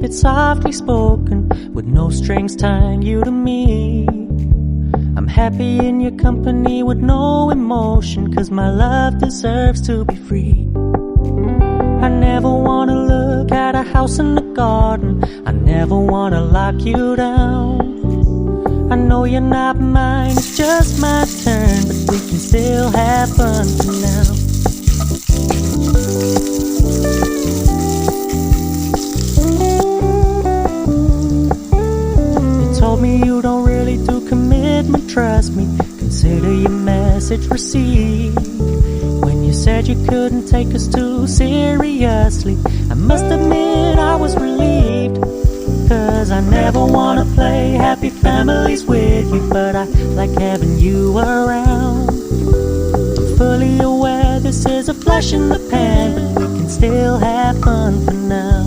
it softly spoken, with no strings tying you to me. I'm happy in your company with no emotion, 'cause my love deserves to be free. I never wanna look at a house in the garden, I never wanna lock you down. I know you're not mine, it's just my turn, but we can still have fun for now. You told me you don't really do commitment, trust me, consider your message received. When you said you couldn't take us too seriously, I must admit I was relieved. 'Cause I never wanna play happy families with you, but I like having you around. I'm fully aware this is a flash in the pan, but we can still have fun for now.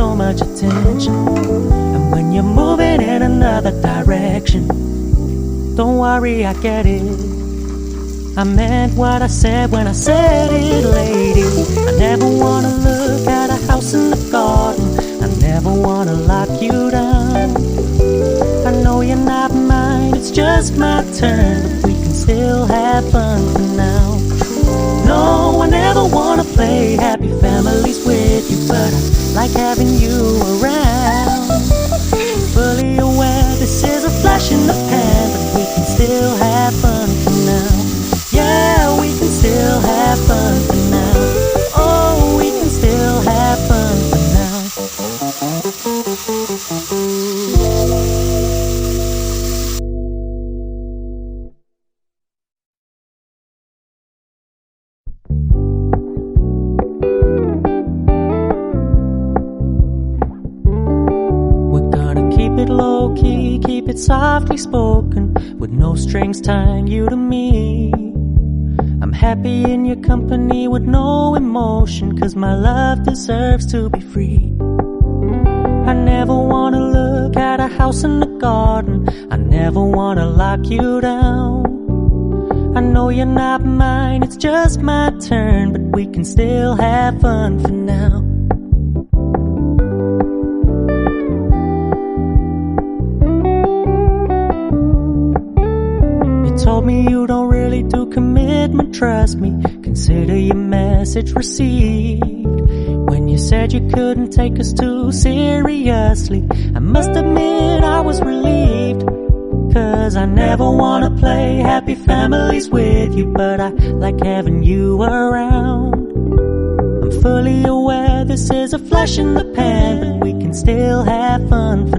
So much attention, and when you're moving in another direction, don't worry, I get it. I meant what I said when I said it, lady. I never wanna look at a house in the garden, I never wanna lock you down. I know you're not mine, it's just my turn, but we can still have fun for now. No, I never wanna play happy families with you, but I like having you around. I'm fully aware this is a flash in the pan, but we can still have fun for now. Yeah, we can still have fun for now. Oh, we can still have fun for now. Low-key, keep it softly spoken, with no strings tying you to me. I'm happy in your company with no emotion, 'cause my love deserves to be free. I never wanna look at a house in the garden, I never wanna lock you down. I know you're not mine, it's just my turn, but we can still have fun for now. Told me you don't really do commitment, trust me, consider your message received. When you said you couldn't take us too seriously, I must admit I was relieved. 'Cause I never wanna play happy families with you, but I like having you around. I'm fully aware this is a flash in the pan, but we can still have fun for